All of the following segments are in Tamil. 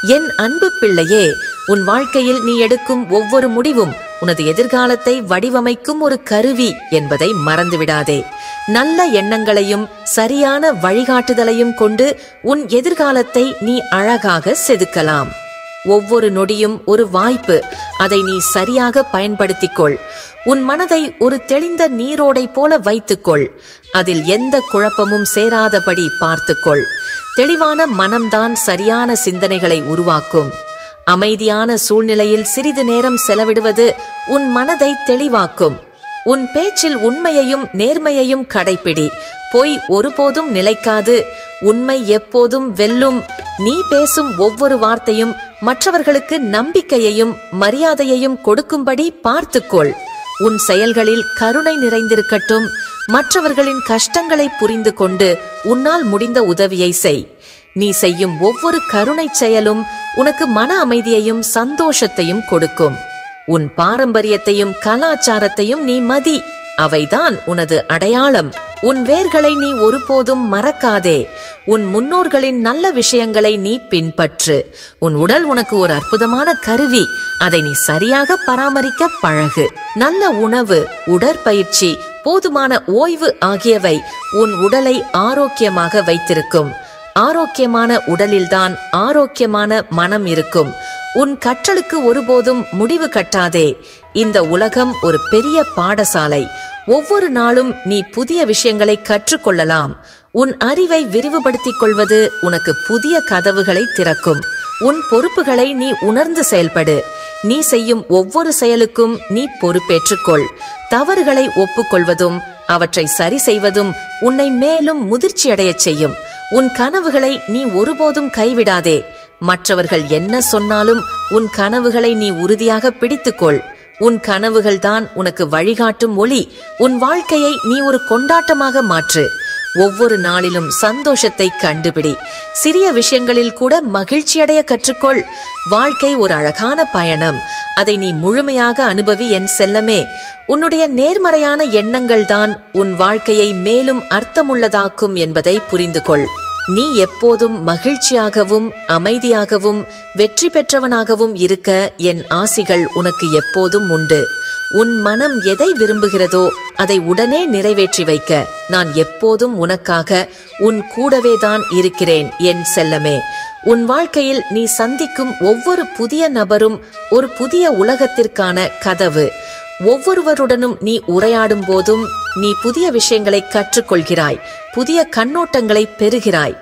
என் அன்பு பிள்ளையே, உன் வாழ்க்கையில் நீ எடுக்கும் ஒவ்வொரு முடிவும் உனது எதிர்காலத்தை வடிவமைக்கும் ஒரு கருவி என்பதை மறந்துவிடாதே. நல்ல எண்ணங்களையும் சரியான வழிகாட்டுதலையும் கொண்டு உன் எதிர்காலத்தை நீ அழகாக செதுக்கலாம். ஒவ்வொரு நொடியும் ஒரு வாய்ப்பு, அதை நீ சரியாக பயன்படுத்திக்கொள். உன் மனதை ஒரு தெளிந்த நீரோடை போல வைத்துக்கொள். அதில் எந்த குழப்பமும் சேராதபடி பார்த்துக்கொள். தெளிவான மனம்தான் சரியான சிந்தனைகளை உருவாக்கும். அமைதியான சூழ்நிலையில் சிறிது நேரம் செலவிடுவது உன் மனதை தெளிவாக்கும். உன் பேச்சில் உண்மையையும் நேர்மையையும் கடைப்பிடி. பொய் ஒருபோதும் நிலைக்காது. உண்மை எப்போதும் வெல்லும். நீ பேசும் ஒவ்வொரு வார்த்தையும் மற்றவர்களுக்கு நம்பிக்கையையும் மரியாதையையும் கொடுக்கும்படி பார்த்துக்கொள். உன் செயல்களில் கருணை நிறைந்திருக்கட்டும். மற்றவர்களின் கஷ்டங்களை புரிந்து கொண்டு உன்னால் முடிந்த உதவியை செய். நீ செய்யும் ஒவ்வொரு கருணை செயலும் உனக்கு மன அமைதியையும் சந்தோஷத்தையும் கொடுக்கும். உன் பாரம்பரியத்தையும் கலாச்சாரத்தையும் நீ மதி. அவைதான் உனது அடையாளம். உன் வேர்களை நீ ஒருபோதும் மறக்காதே. உன் முன்னோர்களின் நல்ல விஷயங்களை நீ பின்பற்று. உன் உடல் உனக்கு ஒரு அற்புதமான கருவி. அதை நீ சரியாக பராமரிக்க பழகு. நல்ல உணவு, உடற்பயிற்சி, போதுமான ஓய்வு ஆகியவை உன் உடலை ஆரோக்கியமாக வைத்திருக்கும். ஆரோக்கியமான உடலில்தான் ஆரோக்கியமான மனம் இருக்கும். உன் கற்றலுக்கு ஒருபோதும் முடிவு கட்டாதே. இந்த உலகம் ஒரு பெரிய பாடசாலை. ஒவ்வொரு நாளும் நீ புதிய விஷயங்களை கற்றுக்கொள்ளலாம். உன் அறிவை விரிவுபடுத்திக் கொள்வது உனக்கு புதிய கதவுகளை திறக்கும். உன் பொறுப்புகளை நீ உணர்ந்து செயல்படு. நீ செய்யும் ஒவ்வொரு செயலுக்கும் நீ பொறுப்பேற்றுக்கொள். தவறுகளை ஒப்புக்கொள்வதும் அவற்றை சரி செய்வதும் உன்னை மேலும் முதிர்ச்சியடையச் செய்யும். உன் கனவுகளை நீ ஒருபோதும் கைவிடாதே. மற்றவர்கள் என்ன சொன்னாலும் உன் கனவுகளை நீ உறுதியாக பிடித்துக்கொள். உன் கனவுகள்தான் உனக்கு வழிகாட்டும் ஒளி. உன் வாழ்க்கையை நீ ஒரு கொண்டாட்டமாக மாற்று. ஒவ்வொரு நாளிலும் சந்தோஷத்தை கண்டுபிடி. சிறிய விஷயங்களில் கூட மகிழ்ச்சியடைய கற்றுக்கொள். வாழ்க்கை ஒரு அழகான பயணம். அதை நீ முழுமையாக அனுபவி என் செல்லமே. உன்னுடைய நேர்மறையான எண்ணங்கள் தான் உன் வாழ்க்கையை மேலும் அர்த்தமுள்ளதாக்கும் என்பதை புரிந்து கொள். நீ எப்போதும் மகிழ்ச்சியாகவும் அமைதியாகவும் வெற்றி பெற்றவனாகவும் இருக்க என் ஆசிகள் உனக்கு எப்போதும் உண்டு. உன் மனம் எதை விரும்புகிறதோ அதை உடனே நிறைவேற்றி வைக்க நான் எப்போதும் உனக்காக உன் கூடவேதான் இருக்கிறேன் என் செல்லமே. உன் வாழ்க்கையில் நீ சந்திக்கும் ஒவ்வொரு புதிய நபரும் ஒரு புதிய உலகத்திற்கான கதவு. ஒவ்வொருவருடனும் நீ உரையாடும் போதும் நீ புதிய விஷயங்களை கற்றுக்கொள்கிறாய். புதிய கண்ணோட்டங்களை பெறுகிறாய்.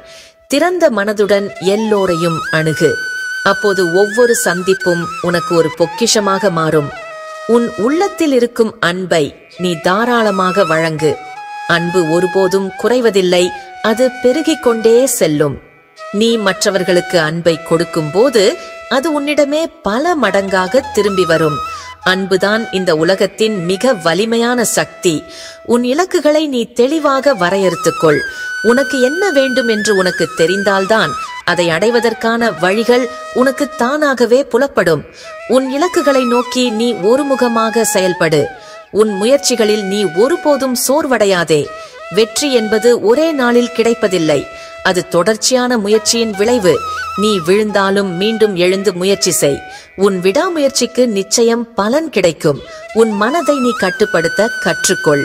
திறந்த மனதுடன் எல்லோரையும் அணுகு. அப்போது ஒவ்வொரு சந்திப்பும் உனக்கு ஒரு பொக்கிஷமாக மாறும். உன் உள்ளத்தில் இருக்கும் அன்பை நீ தாராளமாக வழங்கு. அன்பு ஒருபோதும் குறைவதில்லை. அது பெருகிக் கொண்டே செல்லும். நீ மற்றவர்களுக்கு அன்பை கொடுக்கும் போது அது உன்னிடமே பல மடங்காக திரும்பி வரும். அன்புதான் இந்த உலகத்தின் மிக வலிமையான சக்தி. உன் இலக்குகளை நீ தெளிவாக வரையறுத்துக்கொள். உனக்கு என்ன வேண்டும் என்று உனக்கு தெரிந்தால்தான் அதை அடைவதற்கான வழிகள் உனக்கு தானாகவே புலப்படும். உன் இலக்குகளை நோக்கி நீ ஒருமுகமாக செயல்படு. உன் முயற்சிகளில் நீ ஒருபோதும் சோர்வடையாதே. வெற்றி என்பது ஒரே நாளில் கிடைப்பதில்லை. அது தொடர்ச்சியான முயற்சியின் விளைவு. நீ விழுந்தாலும் மீண்டும் எழுந்து முயற்சி செய். உன் விடாமுயற்சிக்கு நிச்சயம் பலன் கிடைக்கும். உன் மனதை நீ கட்டுப்படுத்த கற்றுக்கொள்.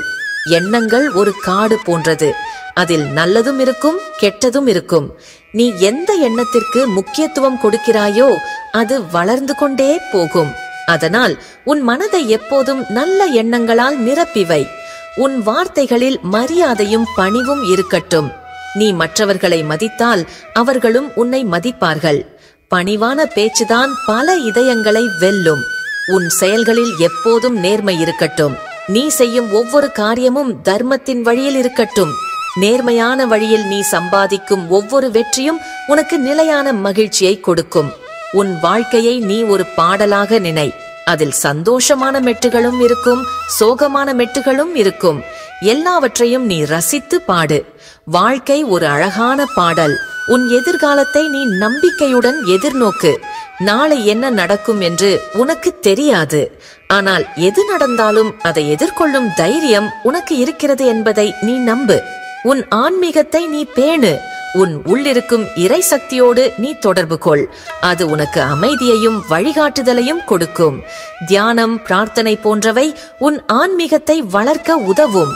எண்ணங்கள் ஒரு காடு போன்றது. அதில் நல்லதும் இருக்கும், கெட்டதும் இருக்கும். நீ எந்த எண்ணத்திற்கு முக்கியத்துவம் கொடுக்கிறாயோ அது வளர்ந்து கொண்டே போகும். அதனால் உன் மனதை எப்போதும் நல்ல எண்ணங்களால் நிரப்பிவை. உன் வார்த்தைகளில் மரியாதையும் பணிவும் இருக்கட்டும். நீ மற்றவர்களை மதித்தால் அவர்களும் உன்னை மதிப்பார்கள். பணிவான பேச்சுதான் பல இதயங்களை வெல்லும். உன் செயல்களில் எப்போதும் நேர்மை இருக்கட்டும். நீ செய்யும் ஒவ்வொரு காரியமும் தர்மத்தின் வழியில் இருக்கட்டும். நேர்மையான வழியில் நீ சம்பாதிக்கும் ஒவ்வொரு வெற்றியும் உனக்கு நிலையான மகிழ்ச்சியை கொடுக்கும். உன் வாழ்க்கையை நீ ஒரு பாடலாக நினை. அதில் சந்தோஷமான மெட்டுகளும் இருக்கும், சோகமான மெட்டுகளும் இருக்கும். எல்லாவற்றையும் நீ ரசித்து பாடு. வாழ்க்கை ஒரு அழகான பாடல். உன் எதிர்காலத்தை நீ நம்பிக்கையுடன் எதிர்நோக்கு. நாளை என்ன நடக்கும் என்று உனக்கு தெரியாது. ஆனால் எது நடந்தாலும் அதை எதிர்கொள்ளும் தைரியம் உனக்கு இருக்கிறது என்பதை நீ நம்பு. உன் ஆன்மீகத்தை நீ பேணு. உன் உள்ளிருக்கும் இறை சக்தியோடு நீ தொடர்பு கொள். அது உனக்கு அமைதியையும் வழிகாட்டுதலையும் கொடுக்கும். தியானம், பிரார்த்தனை போன்றவை உன் ஆன்மீகத்தை வளர்க்க உதவும்.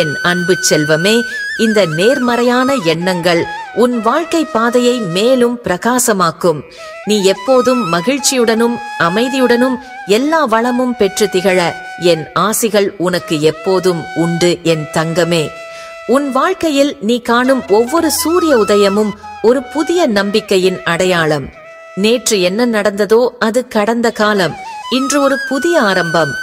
என் அன்பு செல்வமே, இந்த நேர்மறையான எண்ணங்கள் உன் வாழ்க்கை பாதையை மேலும் பிரகாசமாக்கும். நீ எப்போதும் மகிழ்ச்சியுடனும் அமைதியுடனும் எல்லா வளமும் பெற்று திகழ என் ஆசிகள் உனக்கு எப்போதும் உண்டு என் தங்கமே. உன் வாழ்க்கையில் நீ காணும் ஒவ்வொரு சூரிய உதயமும் ஒரு புதிய நம்பிக்கையின் அடையாளம். நேற்று என்ன நடந்ததோ அது கடந்த காலம். இன்று ஒரு புதிய ஆரம்பம்.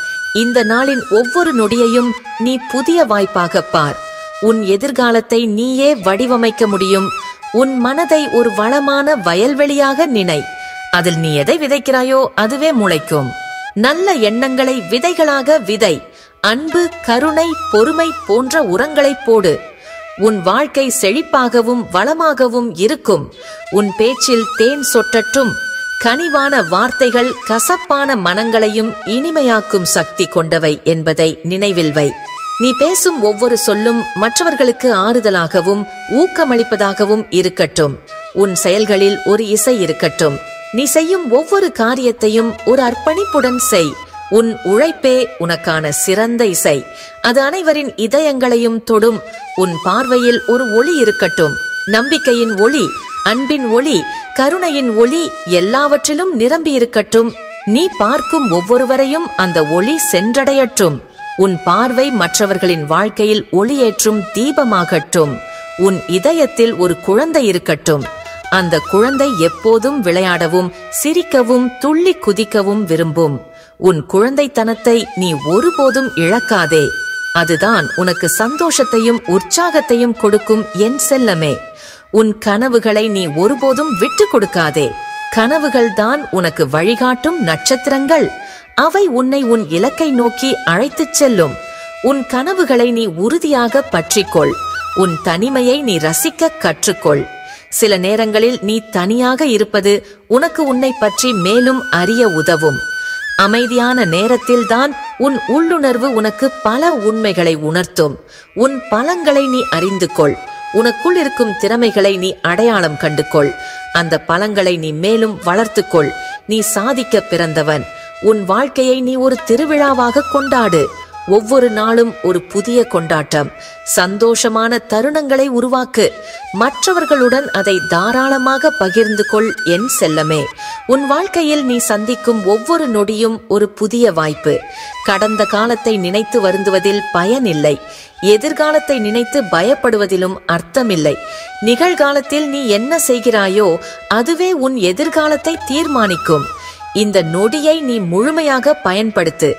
இந்த நாளின் ஒவ்வொரு நொடியையும் நீ புதிய வாய்ப்பாக பார். உன் எதிர்காலத்தை நீயே வடிவமைக்க முடியும். உன் மனதை ஒரு வளமான வயல்வெளியாக நினை. அதில் நீ எதை விதைக்கிறாயோ அதுவே முளைக்கும். நல்ல எண்ணங்களை விதைகளாக விதை. அன்பு, கருணை, பொறுமை போன்ற உரங்களை போடு. உன் வாழ்க்கை செழிப்பாகவும் வளமாகவும் இருக்கும். உன் பேச்சில் தேன் சொட்டற்றும். கனிவான வார்த்தைகள் கசப்பான மனங்களையும் இனிமையாக்கும் சக்தி கொண்டவை என்பதை நினைவில் வை. நீ பேசும் ஒவ்வொரு சொல்லும் மற்றவர்களுக்கு ஆறுதலாகவும் ஊக்கமளிப்பதாகவும் இருக்கட்டும். உன் செயல்களில் ஒரு இசை இருக்கட்டும். நீ செய்யும் ஒவ்வொரு காரியத்தையும் ஒரு அர்ப்பணிப்புடன் செய். உன் உழைப்பே உனக்கான சிறந்த இசை. அது அனைவரின் இதயங்களையும் தொடும். உன் பார்வையில் ஒரு ஒளி இருக்கட்டும். நம்பிக்கையின் ஒளி, அன்பின் ஒளி, கருணையின் ஒளி எல்லாவற்றிலும் நிரம்பி இருக்கட்டும். நீ பார்க்கும் ஒவ்வொருவரையும் அந்த ஒளி சென்றடையட்டும். உன் பார்வை மற்றவர்களின் வாழ்க்கையில் ஒளியேற்றும் தீபமாகட்டும். உன் இதயத்தில் ஒரு குழந்தை இருக்கட்டும். அந்த குழந்தை எப்போதும் விளையாடவும் சிரிக்கவும் துள்ளி குதிக்கவும் விரும்பும். உன் குழந்தைத்தனத்தை நீ ஒருபோதும் இழக்காதே. அதுதான் உனக்கு சந்தோஷத்தையும் உற்சாகத்தையும் கொடுக்கும் என் செல்லமே. உன் கனவுகளை நீ ஒருபோதும் விட்டு கொடுக்காதே. கனவுகள் தான் உனக்கு வழிகாட்டும் நட்சத்திரங்கள். அவை உன்னை உன் இலக்கை நோக்கி அழைத்துச் செல்லும். உன் கனவுகளை நீ உறுதியாக பற்றிக்கொள். உன் தனிமையை நீ ரசிக்க கற்றுக்கொள். சில நேரங்களில் நீ தனியாக இருப்பது உனக்கு உன்னை பற்றி மேலும் அறிய உதவும். அமைதியான நேரத்தில்தான் உன் உள்ளுணர்வு உனக்கு பல உண்மைகளை உணர்த்தும். உன் பலங்களை நீ அறிந்து கொள். உனக்குள் இருக்கும் திறமைகளை நீ அடையாளம் கண்டு கொள். அந்த பலங்களை நீ மேலும் வளர்த்துக்கொள். நீ சாதிக்க பிறந்தவன். உன் வாழ்க்கையை நீ ஒரு திருவிழாவாக கொண்டாடு. ஒவ்வொரு நாளும் ஒரு புதிய கொண்டாட்டம். சந்தோஷமான தருணங்களை உருவாக்கு. மற்றவர்களுடன் அதை தாராளமாக பகிர்ந்து கொள் என் செல்லமே. உன் வாழ்க்கையில் நீ சந்திக்கும் ஒவ்வொரு நொடியும் ஒரு புதிய வாய்ப்பு. கடந்த காலத்தை நினைத்து வருந்துவதில் பயனில்லை. எதிர்காலத்தை நினைத்து பயப்படுவதிலும் அர்த்தமில்லை. நிகழ்காலத்தில் நீ என்ன செய்கிறாயோ அதுவே உன் எதிர்காலத்தை தீர்மானிக்கும். இந்த நொடியை நீ முழுமையாக பயன்படுத்து.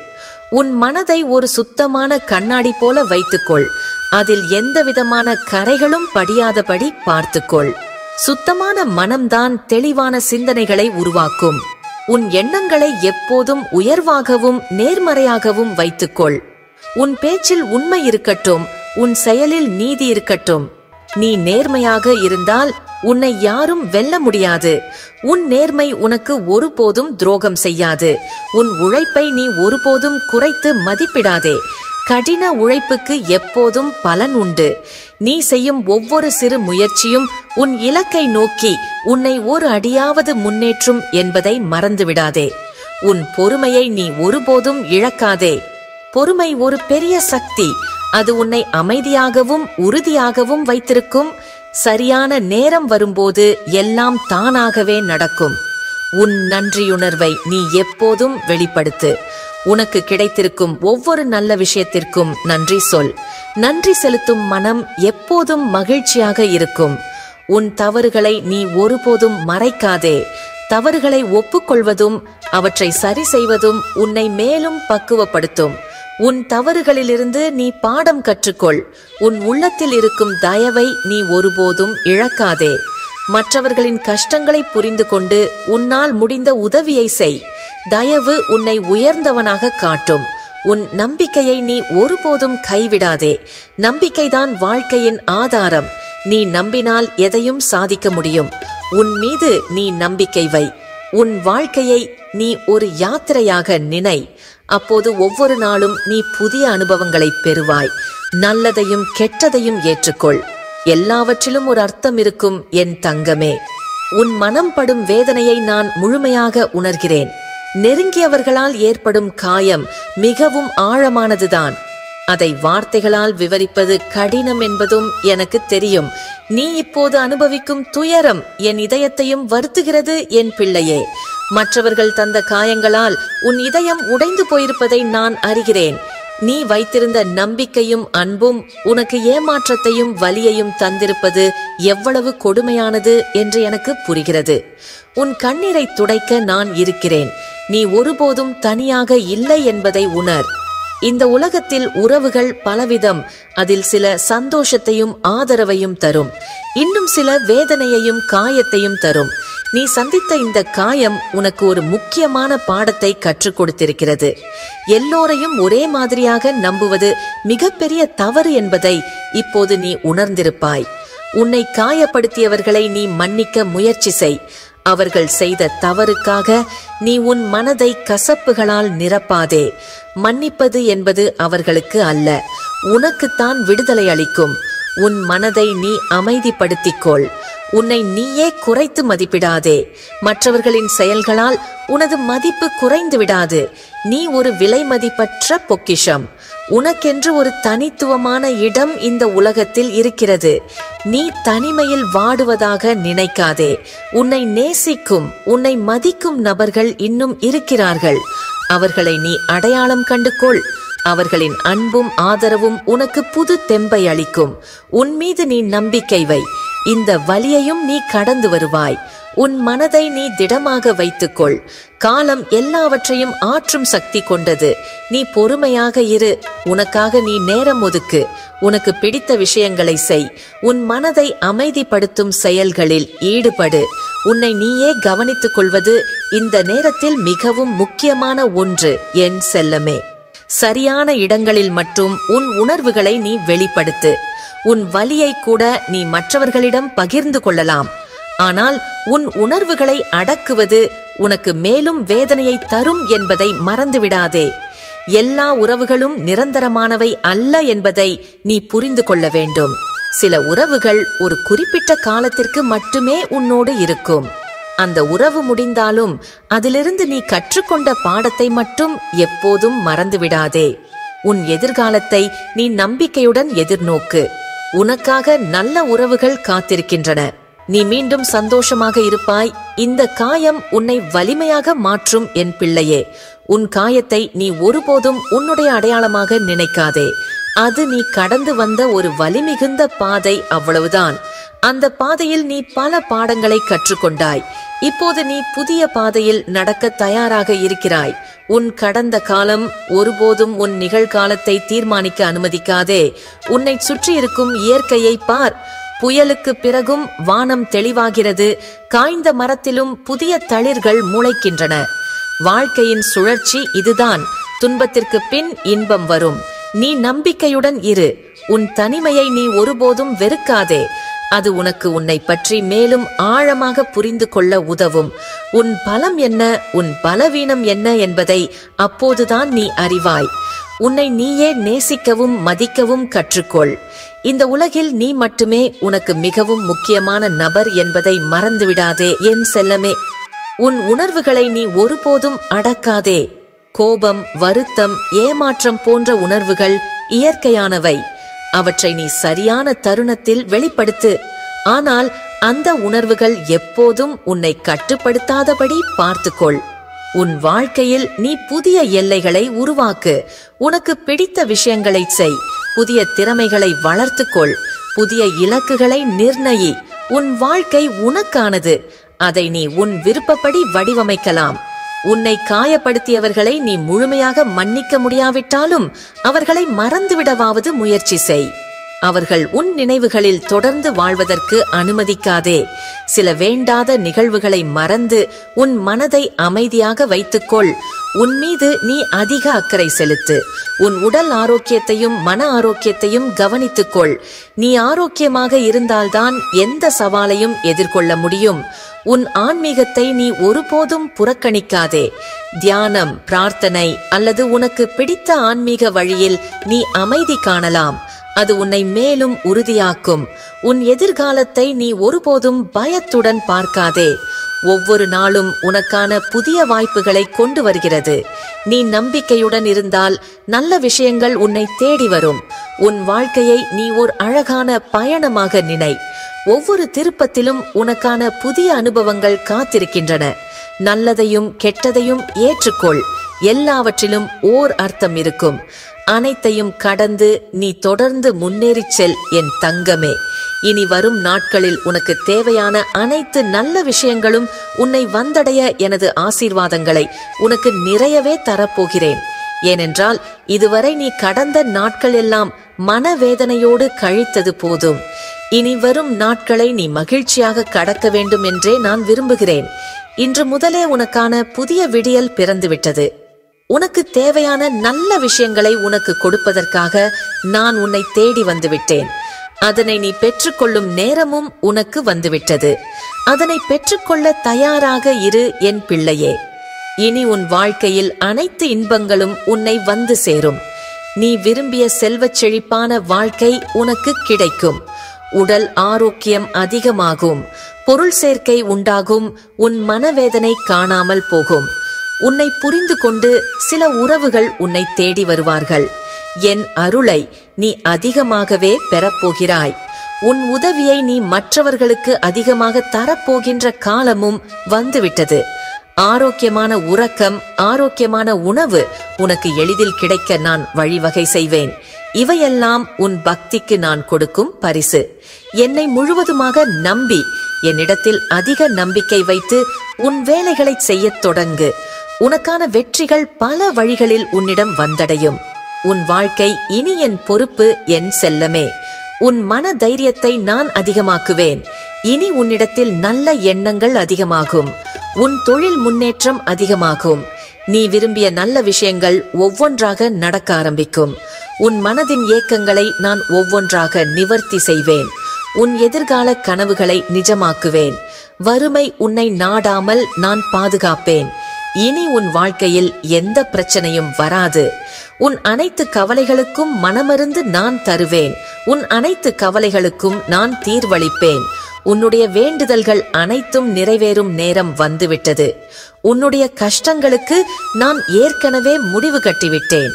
உன் மனதை ஒரு சுத்தமான கண்ணாடி போல வைத்துக்கொள். அதில் எந்த விதமான கரைகளும் படியாதபடி பார்த்துக்கொள். சுத்தமான மனம்தான் தெளிவான சிந்தனைகளை உருவாக்கும். உன் எண்ணங்களை எப்போதும் உயர்வாகவும் நேர்மறையாகவும் வைத்துக்கொள். உன் பேச்சில் உண்மை இருக்கட்டும். உன் செயலில் நீதி இருக்கட்டும். நீ நேர்மையாக இருந்தால் உன்னை யாரும் வெல்ல முடியாது. உன் நேர்மை உனக்கு ஒருபோதும் துரோகம் செய்யாது. உன் உழைப்பை நீ ஒருபோதும் குறைத்து மதிப்பிடாதே. கடின உழைப்புக்கு எப்போதும் பலன் உண்டு. நீ செய்யும் ஒவ்வொரு சிறு முயற்சியும் உன் இலக்கை நோக்கி உன்னை ஒரு அடியாவது முன்னேற்றும் என்பதை மறந்துவிடாதே. உன் பொறுமையை நீ ஒருபோதும் இழக்காதே. பொறுமை ஒரு பெரிய சக்தி. அது உன்னை அமைதியாகவும் உறுதியாகவும் வைத்திருக்கும். சரியான நேரம் வரும்போது எல்லாம் தானாகவே நடக்கும். உன் நன்றியுணர்வை நீ எப்போதும் வெளிப்படுத்து. உனக்கு கிடைத்திருக்கும் ஒவ்வொரு நல்ல விஷயத்திற்கும் நன்றி சொல். நன்றி செலுத்தும் மனம் எப்போதும் மகிழ்ச்சியாக இருக்கும். உன் தவறுகளை நீ ஒருபோதும் மறைக்காதே. தவறுகளை ஒப்புக்கொள்வதும் அவற்றை சரி செய்வதும் உன்னை மேலும் பக்குவப்படுத்தும். உன் தவறுகளிலிருந்து நீ பாடம் கற்றுக்கொள். உன் உள்ளத்தில் இருக்கும் தயவை நீ ஒருபோதும் இழக்காதே. மற்றவர்களின் கஷ்டங்களை புரிந்து கொண்டு உன்னால் முடிந்த உதவியை செய். தயவு உன்னை உயர்ந்தவனாக காட்டும். உன் நம்பிக்கையை நீ ஒருபோதும் கைவிடாதே. நம்பிக்கைதான் வாழ்க்கையின் ஆதாரம். நீ நம்பினால் எதையும் சாதிக்க முடியும். உன் மீது நீ நம்பிக்கை வை. உன் வாழ்க்கையை நீ ஒரு யாத்திரையாக நினை. அப்போது ஒவ்வொரு நாளும் நீ புதிய அனுபவங்களை பெறுவாய். நல்லதையும் கெட்டதையும் ஏற்றுக்கொள். எல்லாவற்றிலும் ஒரு அர்த்தம் இருக்கும் என் தங்கமே. உன் மனம் படும் வேதனையை நான் முழுமையாக உணர்கிறேன். நெருங்கியவர்களால் ஏற்படும் காயம் மிகவும் ஆழமானதுதான். அதை வார்த்தைகளால் விவரிப்பது கடினம் என்பதும் எனக்கு தெரியும். நீ இப்போது அனுபவிக்கும் துயரம் என் இதயத்தையும் வருத்துகிறது என் பிள்ளையே. மற்றவர்கள் தந்த காயங்களால் உன் இதயம் உடைந்து போயிருப்பதை நான் அறிகிறேன். நீ வைத்திருந்த நம்பிக்கையும் அன்பும் உனக்கு ஏமாற்றத்தையும் வலியையும் தந்திருப்பது எவ்வளவு கொடுமையானது என்று எனக்கு புரிகிறது. உன் கண்ணீரை துடைக்க நான் இருக்கிறேன். நீ ஒருபோதும் தனியாக இல்லை என்பதை உணர். இந்த உலகத்தில் உறவுகள் பலவிதம். அதில் சில சந்தோஷத்தையும் ஆதரவையும் தரும், இன்னும் சில வேதனையையும் காயத்தையும் தரும். நீ சந்தித்த இந்த காயம் உனக்கு ஒரு முக்கியமான பாடத்தை கற்றுக் கொடுத்திருக்கிறது. எல்லோரையும் ஒரே மாதிரியாக நம்புவது மிகப்பெரிய தவறு என்பதை இப்போது நீ உணர்ந்திருப்பாய். உன்னை காயப்படுத்தியவர்களை நீ மன்னிக்க முயற்சி செய். அவர்கள் செய்த தவறுக்காக நீ உன் மனதை கசப்புகளால் நிரப்பாதே. மன்னிப்பது என்பது அவர்களுக்கு அல்ல, உனக்குத்தான் விடுதலை அளிக்கும். உன் மனதை நீ அமைதிப்படுத்திக்கொள். உன்னை நீயே குறைத்து மதிப்பிடாதே. மற்றவர்களின் செயல்களால் உனது மதிப்பு குறைந்து விடாது. நீ ஒரு விலை மதிப்பற்ற பொக்கிஷம். உனக்கென்று ஒரு தனித்துவமான இடம் இந்த உலகத்தில் இருக்கிறது. நீ தனிமையில் வாடுவதாக நினைக்காதே. உன்னை நேசிக்கும், உன்னை மதிக்கும் நபர்கள் இன்னும் இருக்கிறார்கள். அவர்களை நீ அடையாளம் கண்டுகொள். அவர்களின் அன்பும் ஆதரவும் உனக்கு புது தெம்பை அளிக்கும். உன் மீது நீ நம்பிக்கை வை. இந்த வலியையும் நீ கடந்து வருவாய். உன் மனதை நீ திடமாக வைத்துக்கொள். காலம் எல்லாவற்றையும் ஆற்றும் சக்தி கொண்டது. நீ பொறுமையாக இரு. உனக்காக நீ நேரம் ஒதுக்கு. உனக்கு பிடித்த விஷயங்களை செய். உன் மனதை அமைதிப்படுத்தும் செயல்களில் ஈடுபடு. உன்னை நீயே கவனித்துக் கொள்வது இந்த நேரத்தில் மிகவும் முக்கியமான ஒன்று என் செல்லமே. சரியான இடங்களில் மட்டும் உன் உணர்வுகளை நீ வெளிப்படுத்து. உன் வலியை கூட நீ மற்றவர்களிடம் பகிர்ந்து கொள்ளலாம். ஆனால் உன் உணர்வுகளை அடக்குவது உனக்கு மேலும் வேதனையை தரும் என்பதை மறந்துவிடாதே. எல்லா உறவுகளும் நிரந்தரமானவை அல்ல என்பதை நீ புரிந்து கொள்ள வேண்டும். சில உறவுகள் ஒரு குறிப்பிட்ட காலத்திற்கு மட்டுமே உன்னோடு இருக்கும். அந்த உறவு முடிந்தாலும் அதிலிருந்து நீ கற்றுக்கொண்ட பாடத்தை மட்டும் எப்போதும் மறந்துவிடாதே. உன் எதிர்காலத்தை நீ நம்பிக்கையுடன் எதிர்நோக்கு. உனக்காக நல்ல உறவுகள் காத்திருக்கின்றன. நீ மீண்டும் சந்தோஷமாக இருப்பாய். இந்த காயம் உன்னை வலிமையாக மாற்றும் என் பிள்ளையே. உன் காயத்தை நீ ஒருபோதும் உன்னுடைய அடையாளமாக நினைக்காதே. அது நீ கடந்து வந்த ஒரு வலிமிகுந்த பாதை, அவ்வளவுதான். அந்த பாதையில் நீ பல பாடங்களை கற்றுக்கொண்டாய். இப்போது நீ புதிய பாதையில் நடக்க தயாராக இருக்கிறாய். உன் கடந்த காலம் ஒருபோதும் உன் நிகழ்காலத்தை தீர்மானிக்க அனுமதிக்காதே. உன்னை சுற்றி இருக்கும் இயற்கையை பார். புயலுக்கு பிறகும் வானம் தெளிவாகிறது. காய்ந்த மரத்திலும் புதிய தளிர்கள் முளைக்கின்றன. வாழ்க்கையின் சுழற்சி இதுதான். துன்பத்திற்கு பின் இன்பம் வரும். நீ நம்பிக்கையுடன் இரு. உன் தனிமையை நீ ஒருபோதும் வெறுக்காதே. அது உனக்கு உன்னை பற்றி மேலும் ஆழமாக புரிந்து கொள்ள உதவும். உன் பலம் என்ன, உன் பலவீனம் என்ன என்பதை அப்போதுதான் நீ அறிவாய். உன்னை நீயே நேசிக்கவும் மதிக்கவும் கற்றுக்கொள். இந்த உலகில் நீ மட்டுமே உனக்கு மிகவும் முக்கியமான நபர் என்பதை மறந்துவிடாதே என் செல்லமே. உன் உணர்வுகளை நீ ஒருபோதும் அடக்காதே. கோபம், வருத்தம், ஏமாற்றம் போன்ற உணர்வுகள் இயற்கையானவை. அவற்றை நீ சரியான தருணத்தில் வெளிப்படுத்து. ஆனால் அந்த உணர்வுகள் எப்போதும் உன்னை கட்டுப்படுத்தாதபடி பார்த்துக்கொள். உன் வாழ்க்கையில் நீ புதிய எல்லைகளை உருவாக்கு. உனக்கு பிடித்த விஷயங்களை செய். புதிய திறமைகளை வளர்த்துக்கொள். புதிய இலக்குகளை நிர்ணயி. உன் வாழ்க்கை உனக்கானது. அதை நீ உன் விருப்பப்படி வடிவமைக்கலாம். உன்னை காயப்படுத்தியவர்களை நீ முழுமையாக மன்னிக்க முடியாவிட்டாலும் அவர்களை மறந்துவிடவாவது முயற்சி செய். அவர்கள் உன் நினைவுகளில் தொடர்ந்து வாழ்வதற்கு அனுமதிக்காதே. சில வேண்டாத நிகழ்வுகளை மறந்து உன் மனதை அமைதியாக வைத்துக்கொள். உன் மீது நீ அதிக அக்கறை செலுத்து. உன் உடல் ஆரோக்கியத்தையும் மன ஆரோக்கியத்தையும் கவனித்துக்கொள். நீ ஆரோக்கியமாக இருந்தால்தான் எந்த சவாலையும் எதிர்கொள்ள முடியும். உன் ஆன்மீகத்தை நீ ஒருபோதும் புறக்கணிக்காதே. தியானம், பிரார்த்தனை அல்லது உனக்கு பிடித்த ஆன்மீக வழியில் நீ அமைதி காணலாம். அது உன்னை மேலும் உறுதியாக்கும். உன் எதிர்காலத்தை நீ ஒருபோதும் பயத்துடன் பார்க்காதே. ஒவ்வொரு நாளும் உனக்கான புதிய வாய்ப்புகளை கொண்டு வருகிறது. நீ நம்பிக்கையுடன் இருந்தால் நல்ல விஷயங்கள் உன்னை தேடி வரும். உன் வாழ்க்கையை நீ ஒரு அழகான பயணமாக நினை. ஒவ்வொரு திருப்பத்திலும் உனக்கான புதிய அனுபவங்கள் காத்திருக்கின்றன. நல்லதையும் கெட்டதையும் ஏற்றுக்கொள். எல்லாவற்றிலும் ஓர் அர்த்தம் இருக்கும். அனைத்தையும் கடந்து நீ தொடர்ந்து முன்னேறிச் செல் என் தங்கமே. இனி வரும் நாட்களில் உனக்கு தேவையான அனைத்து நல்ல விஷயங்களும் உன்னை வந்தடைய எனது ஆசீர்வாதங்களை உனக்கு நிறையவே தரப்போகிறேன். ஏனென்றால் இதுவரை நீ கடந்த நாட்கள் எல்லாம் மனவேதனையோடு கழித்தது போதும். இனி வரும் நாட்களை நீ மகிழ்ச்சியாக கடக்க வேண்டும் என்றே நான் விரும்புகிறேன். இன்று முதலே உனக்கான புதிய விடியல் பிறந்துவிட்டது. உனக்கு தேவையான நல்ல விஷயங்களை உனக்கு கொடுப்பதற்காக நான் உன்னை தேடி வந்துவிட்டேன். அதனை நீ பெற்றுக்கொள்ளும் நேரமும் உனக்கு வந்துவிட்டது. அதனை பெற்றுக்கொள்ள தயாராக இரு என் பிள்ளையே. இனி உன் வாழ்க்கையில் அனைத்து இன்பங்களும் உன்னை வந்து சேரும். நீ விரும்பிய செல்வச் செழிப்பான வாழ்க்கை உனக்கு கிடைக்கும். உடல் ஆரோக்கியம் அதிகமாகும். பொருள் சேர்க்கை உண்டாகும். உன் மனவேதனை காணாமல் போகும். உன்னை புரிந்து கொண்டு சில உறவுகள் உன்னை தேடி வருவார்கள். என் அருளை நீ அதிகமாகவே பெறப்போகிறாய். உன் உதவியை நீ மற்றவர்களுக்கு அதிகமாக தரப்போகின்ற காலமும் வந்துவிட்டது. ஆரோக்கியமான உறக்கம், ஆரோக்கியமான உணவு உனக்கு எளிதில் கிடைக்க நான் வழிவகை செய்வேன். இவையெல்லாம் உன் பக்திக்கு நான் கொடுக்கும் பரிசு. என்னை முழுவதுமாக நம்பி என்னிடத்தில் அதிக நம்பிக்கை வைத்து உன் வேலைகளை செய்யத் தொடங்கு. உனக்கான வெற்றிகள் பல வழிகளில் உன்னிடம் வந்தடையும். உன் வாழ்க்கை இனி என் பொறுப்பு என் செல்லமே. உன் மன தைரியத்தை நான் அதிகமாக்குவேன். இனி உன்னிடத்தில் நல்ல எண்ணங்கள் அதிகமாகும். உன் தொழில் முன்னேற்றம் அதிகமாகும். நீ விரும்பிய நல்ல விஷயங்கள் ஒவ்வொன்றாக நடக்க ஆரம்பிக்கும். உன் மனதின் ஏக்கங்களை நான் ஒவ்வொன்றாக நிவர்த்தி செய்வேன். உன் எதிர்கால கனவுகளை நிஜமாக்குவேன். வறுமை உன்னை நாடாமல் நான் பாதுகாப்பேன். இனி உன் வாழ்க்கையில் எந்த பிரச்சனையும் வராது. உன் அனைத்து கவலைகளுக்கும் மனமருந்து நான் தருவேன். உன் அனைத்து கவலைகளுக்கும் நான் தீர்வளிப்பேன். உன்னுடைய வேண்டுதல்கள் அனைத்தும் நிறைவேறும் நேரம் வந்துவிட்டது. உன்னுடைய கஷ்டங்களுக்கு நான் ஏற்கனவே முடிவு கட்டிவிட்டேன்.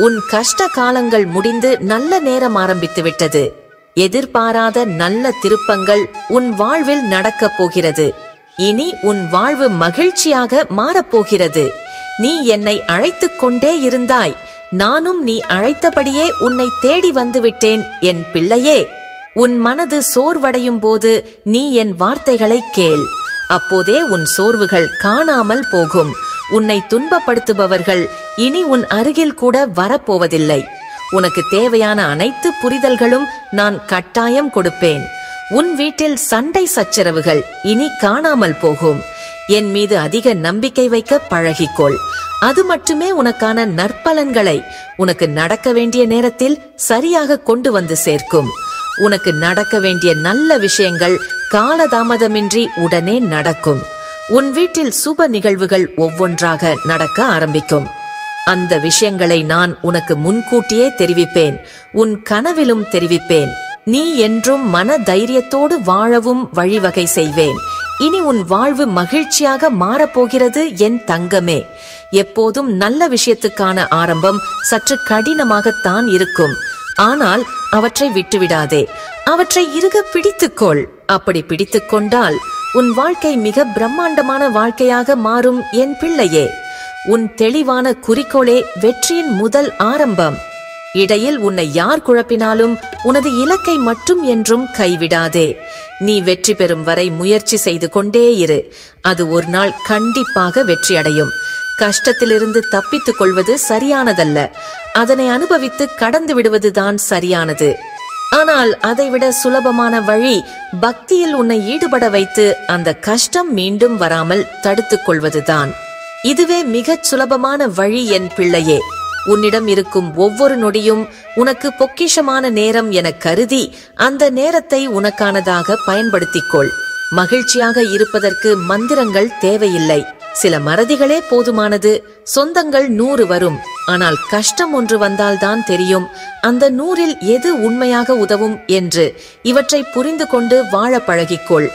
உன் கஷ்ட காலங்கள் முடிந்து நல்ல நேரம் ஆரம்பித்து விட்டது. எதிர்பாராத நல்ல திருப்பங்கள் உன் வாழ்வில் நடக்கப் போகிறது. இனி உன் வாழ்வு மகிழ்ச்சியாக மாறப்போகிறது. நீ என்னை அழைத்துக் கொண்டே இருந்தாய். நானும் நீ அழைத்தபடியே உன்னை தேடி வந்துவிட்டேன் என் பிள்ளையே. உன் மனது சோர்வடையும் போது நீ என் வார்த்தைகளை கேள். அப்போதே உன் சோர்வுகள் காணாமல் போகும். உன்னை துன்பப்படுத்துபவர்கள் இனி உன் அருகில் கூட வரப்போவதில்லை. உனக்கு தேவையான அனைத்து புரிதல்களும் நான் கட்டாயம் கொடுப்பேன். உன் வீட்டில் சண்டை சச்சரவுகள் இனி காணாமல் போகும். என் மீது அதிக நம்பிக்கை வைக்க பழகிக்கொள். அது மட்டுமே உனக்கான நற்பலன்களை உனக்கு நடக்க வேண்டிய நேரத்தில் சரியாக கொண்டு வந்து சேர்க்கும். உனக்கு நடக்க வேண்டிய நல்ல விஷயங்கள் காலதாமதமின்றி உடனே நடக்கும். உன் வீட்டில் சுப நிகழ்வுகள் ஒவ்வொன்றாக நடக்க ஆரம்பிக்கும். அந்த விஷயங்களை நான் உனக்கு முன்கூட்டியே தெரிவிப்பேன். உன் கனவிலும் தெரிவிப்பேன். நீ என்றும் மன தைரியத்தோடு வாழவும் வழிவகை செய்வேன். இனி உன் வாழ்வு மகிழ்ச்சியாக மாறப்போகிறது என் தங்கமே. எப்போதும் நல்ல விஷயத்துக்கான ஆரம்பம் சற்று கடினமாகத்தான் இருக்கும். ஆனால் அவற்றை விட்டுவிடாதே. அவற்றை இறுக பிடித்துக்கொள். அப்படி பிடித்துக் கொண்டால் உன் வாழ்க்கை மிக பிரம்மாண்டமான வாழ்க்கையாக மாறும் என் பிள்ளையே. உன் தெளிவான குறிக்கோளே வெற்றியின் முதல் ஆரம்பம். இடையில் உன்னை யார் குழப்பினாலும் உனது இலக்கை மட்டும் என்றும் கைவிடாதே. நீ வெற்றி பெறும் வரை முயற்சி செய்து கொண்டே இரு. அது ஒரு நாள் கண்டிப்பாக வெற்றி அடையும். கஷ்டத்திலிருந்து தப்பித்துக் கொள்வது சரியானதல்ல. அதனை அனுபவித்து கடந்து விடுவதுதான் சரியானது. ஆனால் அதைவிட சுலபமான வழி பக்தியில் உன்னை ஈடுபட வைத்து அந்த கஷ்டம் மீண்டும் வராமல் தடுத்துக் கொள்வதுதான். இதுவே மிகச் சுலபமான வழி என் பிள்ளையே. உன்னிடம் இருக்கும் ஒவ்வொரு நொடியும் உனக்கு பொக்கிஷமான நேரம் என கருதி அந்த நேரத்தை உனக்கானதாக பயன்படுத்திக்கொள். மகிழ்ச்சியாக இருப்பதற்கு மந்திரங்கள் தேவையில்லை. சில மறதிகளே போதுமானது. சொந்தங்கள் 100 வரும். ஆனால் கஷ்டம் ஒன்று வந்தால்தான் தெரியும் அந்த 100ல் எது உண்மையாக உதவும் என்று. இவற்றை புரிந்து கொண்டு வாழ பழகிக்கொள்.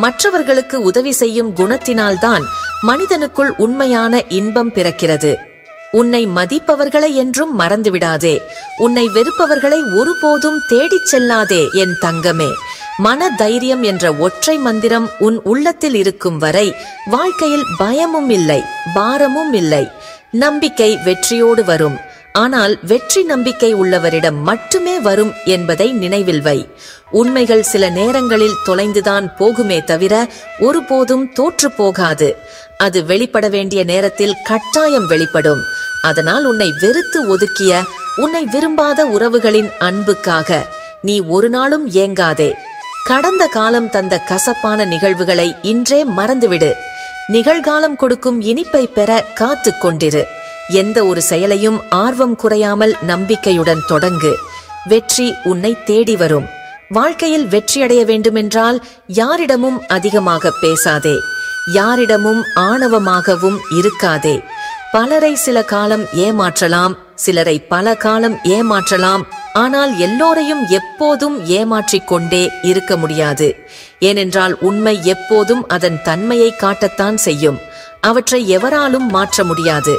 மற்றவர்களுக்கு உதவி செய்யும் குணத்தினால்தான் மனிதனுக்குள் உண்மையான இன்பம் பிறக்கிறது. உன்னை மதிப்பவர்களை என்றும் மறந்துவிடாதே. உன்னை வெறுப்பவர்களை ஒருபோதும் தேடிச் செல்லாதே என் தங்கமே. மன தைரியம் என்ற ஒற்றை மந்திரம் உன் உள்ளத்தில் இருக்கும் வரை வாழ்க்கையில் பயமும் இல்லை, பாரமும் இல்லை. நம்பிக்கை வெற்றியோடு வரும். ஆனால் வெற்றி நம்பிக்கை உள்ளவரிடம் மட்டுமே வரும் என்பதை நினைவில் வை. உண்மைகள் சில நேரங்களில் தொலைந்துதான் போகுமே தவிர ஒருபோதும் தோற்று போகாது. அது வெளிப்பட வேண்டிய நேரத்தில் கட்டாயம் வெளிப்படும். அதனால் உன்னை வெறுத்து ஒதுக்கிய, உன்னை விரும்பாத உறவுகளின் அன்புக்காக நீ ஒரு நாளும் ஏங்காதே. கடந்த காலம் தந்த கசப்பான நிகழ்வுகளை இன்றே மறந்துவிடு. நிகழ்காலம் கொடுக்கும் இனிப்பை பெற காத்து கொண்டிரு. எந்த ஒரு செயலையும் ஆர்வம் குறையாமல் நம்பிக்கையுடன் தொடங்கு. வெற்றி உன்னை தேடி வரும். வாழ்க்கையில் வெற்றியடைய வேண்டுமென்றால் யாரிடமும் அதிகமாக பேசாதே. யாரிடமும் ஆணவமாகவும் இருக்காதே. பலரை சில காலம் ஏமாற்றலாம், சிலரை பல காலம் ஏமாற்றலாம். ஆனால் எல்லோரையும் எப்போதும் ஏமாற்றிக் கொண்டே இருக்க முடியாது. ஏனென்றால் உண்மை எப்போதும் அதன் தன்மையை காட்டத்தான் செய்யும். அவற்றை எவராலும் மாற்ற முடியாது.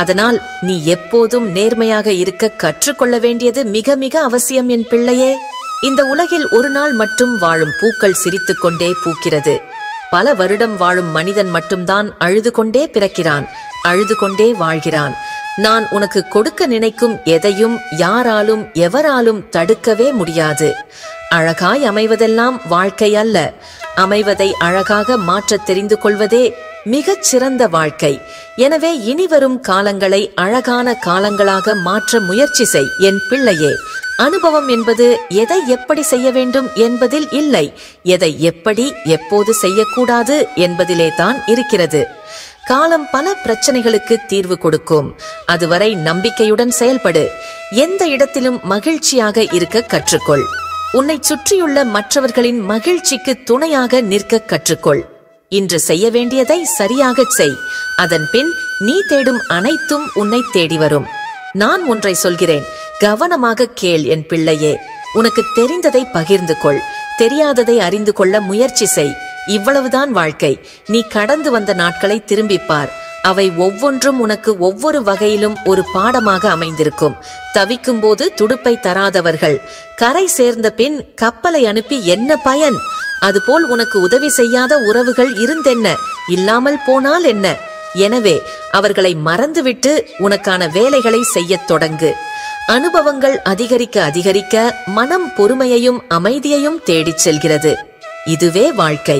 அதனால் நீ எப்போதும் நேர்மையாக இருக்க கற்றுக்கொள்ள வேண்டியது மிக மிக அவசியம் என் பிள்ளையே. இந்த உலகில் ஒரு நாள் மட்டும் வாழும் பூக்கள் சிரித்துக் கொண்டே பூக்கிறது. பல வருடம் வாழும் மனிதன் மட்டும்தான் அழுது கொண்டே பிறக்கிறான், அழுது கொண்டே வாழ்கிறான். நான் உனக்கு கொடுக்க நினைக்கும் எதையும் யாராலும் எவராலும் தடுக்கவே முடியாது. அழகாய் அமைவதெல்லாம் வாழ்க்கை அல்ல. அமைவதை அழகாக மாற்ற தெரிந்து கொள்வதே மிகச் சிறந்த வாழ்க்கை. எனவே இனிவரும் காலங்களை அழகான காலங்களாக மாற்ற முயற்சி செய் என் பிள்ளையே. அனுபவம் என்பது எதை எப்படி செய்ய வேண்டும் என்பதில் இல்லை, எதை எப்படி எப்போது செய்யக்கூடாது என்பதிலே தான் இருக்கிறது. காலம் பல பிரச்சனைகளுக்கு தீர்வு கொடுக்கும். அதுவரை நம்பிக்கையுடன் செயல்படு. எந்த இடத்திலும் மகிழ்ச்சியாக இருக்க கற்றுக்கொள். உன்னை சுற்றியுள்ள மற்றவர்களின் மகிழ்ச்சிக்கு துணையாக நிற்க கற்றுக்கொள். இன்று செய்ய வேண்டியதை சரியாக செய். அதன் பின் நீ தேடும் அனைத்தும் உன்னை தேடி வரும். நான் ஒன்றை சொல்கிறேன், கவனமாக கேள் என் பிள்ளையே. உனக்கு தெரிந்ததை பகிர்ந்து கொள், தெரியாததை அறிந்து கொள்ள முயற்சி செய். இவ்வளவுதான் வாழ்க்கை. நீ கடந்து வந்த நாட்களை திரும்பிப்பார். அவை ஒவ்வொன்றும் உனக்கு ஒவ்வொரு வகையிலும் ஒரு பாடமாக அமைந்திருக்கும். தவிக்கும் போது துடுப்பை தராதவர்கள் கரை சேர்ந்த பின் கப்பலை அனுப்பி என்ன பயன்? அதுபோல் உனக்கு உதவி செய்யாத உறவுகள் இருந்தென்ன, இல்லாமல் போனால் என்ன? எனவே அவர்களை மறந்துவிட்டு உனக்கான வேலைகளை செய்யத் தொடங்கு. அனுபவங்கள் அதிகரிக்க அதிகரிக்க மனம் பொறுமையையும் அமைதியையும் தேடிச் செல்கிறது. இதுவே வாழ்க்கை.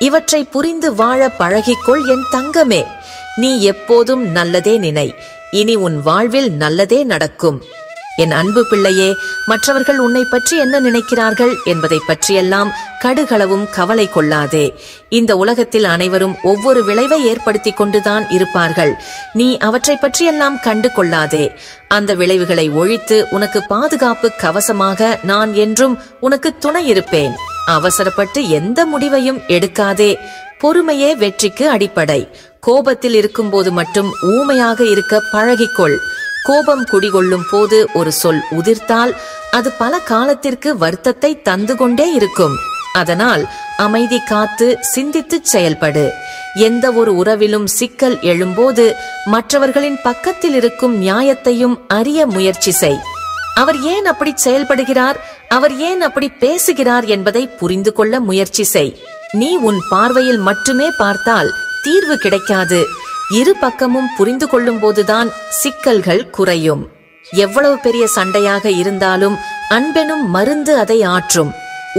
இவற்றை புரிந்து வாழ பழகிக்கொள் என் தங்கமே. நீ எப்போதும் நல்லதே நினை. இனி உன் வாழ்வில் நல்லதே நடக்கும். என் அன்பு பிள்ளையே, மற்றவர்கள் உன்னை பற்றி என்ன நினைக்கிறார்கள் என்பதை பற்றியெல்லாம் கடுகளவும் கவலை கொள்ளாதே. இந்த உலகத்தில் அனைவரும் ஒவ்வொரு விளைவை ஏற்படுத்தி கொண்டுதான் இருப்பார்கள். நீ அவற்றை பற்றியெல்லாம் கண்டு கொள்ளாதே. அந்த விளைவுகளை ஒழித்து உனக்கு பாதுகாப்பு கவசமாக நான் என்றும் உனக்கு துணை இருப்பேன். அவசரப்பட்டு எந்த முடிவையும் எடுக்காதே. பொறுமையே வெற்றிக்கு அடிப்படை. கோபத்தில் இருக்கும்போது மட்டும் ஊமையாக இருக்க பழகிக்கொள். கோபம் குடிகொள்ளும் போது ஒரு சொல் உதிர்த்தால் அது பல காலத்திற்கு வருத்தத்தை தந்து கொண்டே இருக்கும். அதனால் அமைதி காத்து சிந்தித்து செயல்படு. எந்த ஒரு உறவிலும் சிக்கல் எழும்போது மற்றவர்களின் பக்கத்தில் இருக்கும் நியாயத்தையும் அறிய முயற்சி செய். அவர் ஏன் அப்படி செயல்படுகிறார், அவர் ஏன் அப்படி பேசுகிறார் என்பதை புரிந்து கொள்ள முயற்சி செய். நீ உன் பார்வையில் மட்டுமே பார்த்தால் தீர்வு கிடைக்காது. இரு பக்கமும் புரிந்து கொள்ளும் போதுதான் சிக்கல்கள் குறையும். எவ்வளவு பெரிய சண்டையாக இருந்தாலும் அன்பெனும் மருந்து அதை ஆற்றும்.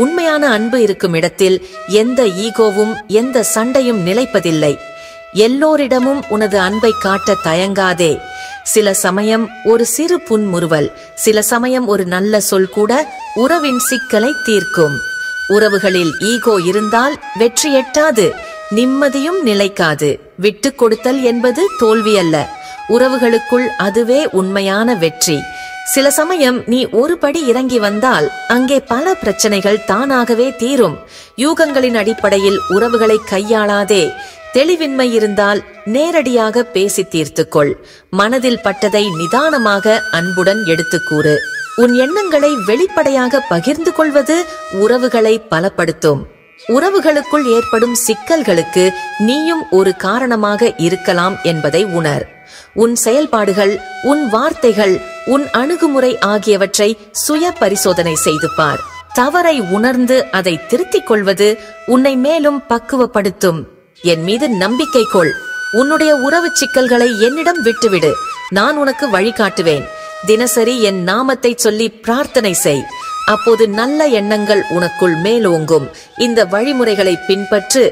உண்மையான அன்பு இருக்கும் இடத்தில் எந்த ஈகோவும் எந்த சண்டையும் நிலைப்பதில்லை. எல்லோரிடமும் உனது அன்பை காட்ட தயங்காதே. சில சமயம் ஒரு சிறு புன்முறுவல், சில சமயம் ஒரு நல்ல சொல் கூட உறவின் சிக்கலை தீர்க்கும். உறவுகளில் ஈகோ இருந்தால் வெற்றி எட்டாது, நிம்மதியும் நிலைக்காது. விட்டு கொடுத்தல் என்பது தோல்வி அல்ல. உறவுகளுக்குள் அதுவே உண்மையான வெற்றி. சில சமயம் நீ ஒரு படி இறங்கி வந்தால் அங்கே பல பிரச்சனைகள் தானாகவே தீரும். யூகங்களின் அடிப்படையில் உறவுகளை கையாளாதே. தெளிவின்மை இருந்தால் நேரடியாக பேசி தீர்த்துக்கொள். மனதில் பட்டதை நிதானமாக அன்புடன் எடுத்துக்கூறு. உன் எண்ணங்களை வெளிப்படையாக பகிர்ந்து கொள்வது உறவுகளை பலப்படுத்தும். உறவுகளுக்குள் ஏற்படும் சிக்கல்களுக்கு நீயும் ஒரு காரணமாக இருக்கலாம் என்பதை உணர். உன் செயல்பாடுகள், உன் வார்த்தைகள், உன் அணுகுமுறை ஆகியவற்றை சுய பரிசோதனை செய்து பார். தவறை உணர்ந்து அதை திருத்திக் கொள்வது உன்னை மேலும் பக்குவப்படுத்தும். என் மீது நம்பிக்கை கொள். உன்னுடைய உறவு சிக்கல்களை என்னிடம் விட்டுவிடு. நான் உனக்கு வழிகாட்டுவேன். தினசரி என் நாமத்தை சொல்லி பிரார்த்தனை செய். அப்போது நல்ல எண்ணங்கள் உனக்குள் மேலோங்கும். இந்த வழிமுறைகளை பின்பற்று.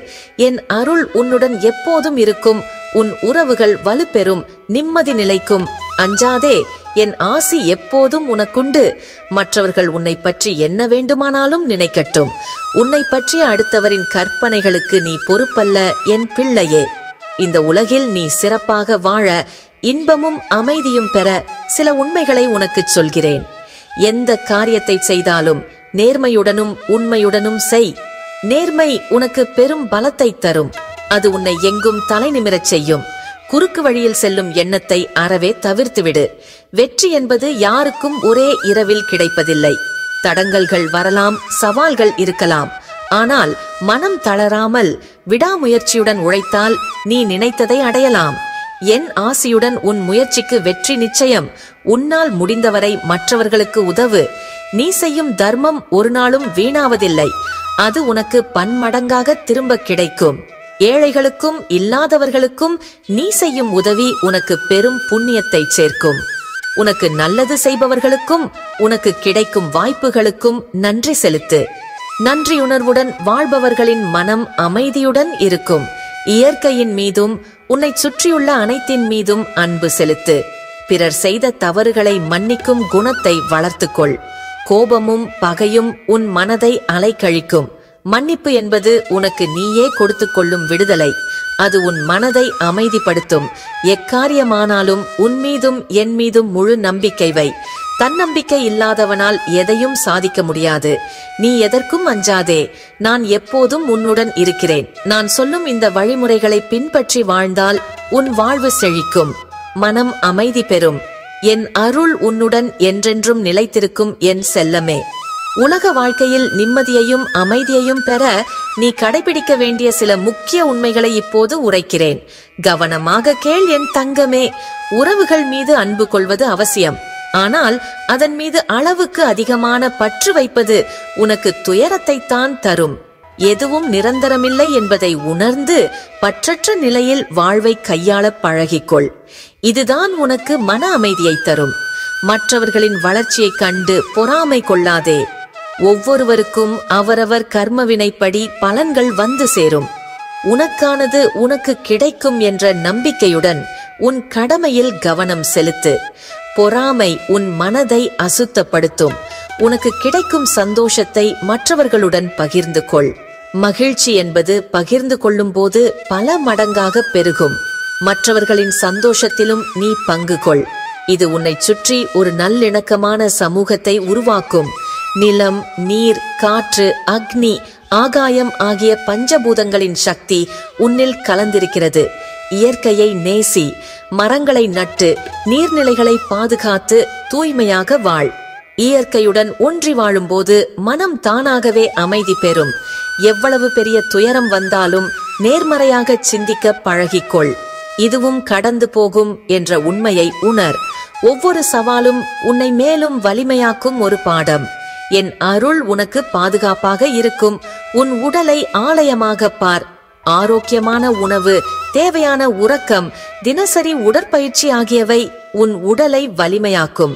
என் அருள் உன்னுடன் எப்போதும் இருக்கும். உன் உறவுகள் வலுப்பெறும், நிம்மதி நிலைக்கும். அஞ்சாதே, என் ஆசி எப்போதும் உனக்குண்டு. மற்றவர்கள் உன்னை பற்றி என்ன வேண்டுமானாலும் நினைக்கட்டும். உன்னை பற்றிய அடுத்தவரின் கற்பனைகளுக்கு நீ பொறுப்பல்ல என் பிள்ளையே. இந்த உலகில் நீ சிறப்பாக வாழ, இன்பமும் அமைதியும் பெற சில உண்மைகளை உனக்கு சொல்கிறேன். எந்த காரியத்தை செய்தாலும் நேர்மையுடனும் உண்மையுடனும் செய். நேர்மை உனக்கு பெரும் பலத்தை தரும். அது உன்னை எங்கும் தலை நிமிரச் செய்யும். குறுக்கு வழியில் செல்லும் எண்ணத்தை அறவே தவிர்த்துவிடு. வெற்றி என்பது யாருக்கும் ஒரே இரவில் கிடைப்பதில்லை. தடங்கல்கள் வரலாம், சவால்கள் இருக்கலாம். ஆனால் மனம் தளராமல் விடாமுயற்சியுடன் உழைத்தால் நீ நினைத்ததை அடையலாம். என் ஆசியுடன் உன் முயற்சிக்கு வெற்றி நிச்சயம். உன்னால் முடிந்தவரை மற்றவர்களுக்கு உதவு. நீ செய்யும் தர்மம் ஒரு நாளும் வீணாவதில்லை. அது உனக்கு பன்மடங்காக திரும்ப கிடைக்கும். ஏழைகளுக்கும் இல்லாதவர்களுக்கும் நீ செய்யும் உதவி உனக்கு பெரும் புண்ணியத்தை சேர்க்கும். உனக்கு நல்லது செய்பவர்களுக்கும் உனக்கு கிடைக்கும் வாய்ப்புகளுக்கும் நன்றி செலுத்து. நன்றியுணர்வுடன் வாழ்பவர்களின் மனம் அமைதியுடன் இருக்கும். இயற்கையின் மீதும் உன்னை சுற்றியுள்ள அனைத்தின் மீதும் அன்பு செலுத்து. பிறர் செய்த தவறுகளை மன்னிக்கும் குணத்தை வளர்த்துக்கொள். கோபமும் பகையும் உன் மனதை அலைக்கழிக்கும். மன்னிப்பு என்பது உனக்கு நீயே கொடுத்து கொள்ளும் விடுதலை. அது உன் மனதை அமைதிப்படுத்தும். எக்காரியமானாலும் உன் மீதும் என் மீதும் முழு நம்பிக்கை வை. தன்னம்பிக்கை இல்லாதவனால் எதையும் சாதிக்க முடியாது. நீ எதற்கும் அஞ்சாதே. நான் எப்போதும் உன்னுடன் இருக்கிறேன். நான் சொல்லும் இந்த வழிமுறைகளை பின்பற்றி வாழ்ந்தால் உன் வாழ்வு செழிக்கும். மனம் அமைதி பெறும். என் அருள் உன்னுடன் என்றென்றும் நிலைத்திருக்கும் என் செல்லமே. உலக வாழ்க்கையில் நிம்மதியையும் அமைதியையும் பெற நீ கடைபிடிக்க வேண்டிய சில முக்கிய உண்மைகளை இப்போது உரைக்கிறேன். கவனமாக கேள் என் தங்கமே. உறவுகள் மீது அன்பு கொள்வது அவசியம். ஆனால் அதன் மீது அளவுக்கு அதிகமான பற்று வைப்பது உனக்கு துயரத்தை தான் தரும். எதுவும் நிரந்தரமில்லை என்பதை உணர்ந்து பற்றற்ற நிலையில் வாழ்வை கையாள பழகிக்கொள். இதுதான் உனக்கு மன அமைதியை தரும். மற்றவர்களின் வளர்ச்சியை கண்டு பொறாமை கொள்ளாதே. ஒவ்வொருவருக்கும் அவரவர் கர்மவினைப்படி பலன்கள் வந்து சேரும். உனக்கானது உனக்கு கிடைக்கும் என்ற நம்பிக்கையுடன் உன் கடமையில் கவனம் செலுத்து. பொறாமை உன் மனதை அசுத்தப்படுத்தும். உனக்கு கிடைக்கும் சந்தோஷத்தை மற்றவர்களுடன் பகிர்ந்து கொள். மகிழ்ச்சி என்பது பகிர்ந்து கொள்ளும் போது பல மடங்காக பெருகும். மற்றவர்களின் சந்தோஷத்திலும் நீ பங்கு கொள். இது உன்னை சுற்றி ஒரு நல்லிணக்கமான சமூகத்தை உருவாக்கும். நிலம், நீர், காற்று, அக்னி, ஆகாயம் ஆகிய பஞ்சபூதங்களின் சக்தி உன்னில் கலந்திருக்கிறது. இயற்கையை நேசி. மரங்களை நட்டு நீர்நிலைகளை பாதுகாத்து தூய்மையாக வாழ். இயற்கையுடன் ஒன்றி வாழும்போது மனம் தானாகவே அமைதி பெறும். எவ்வளவு பெரிய துயரம் வந்தாலும் நேர்மறையாக சிந்திக்க பழகிக்கொள். இதுவும் கடந்து போகும் என்ற உண்மையை உணர். ஒவ்வொரு சவாலும் உன்னை மேலும் வலிமையாக்கும் ஒரு பாடம். என் அருள் உனக்கு பாதுகாப்பாக இருக்கும். உன் உடலை ஆலயமாக பார். ஆரோக்கியமான உணவு, தேவையான உறக்கம், தினசரி உடற்பயிற்சி ஆகியவை உன் உடலை வலிமையாக்கும்.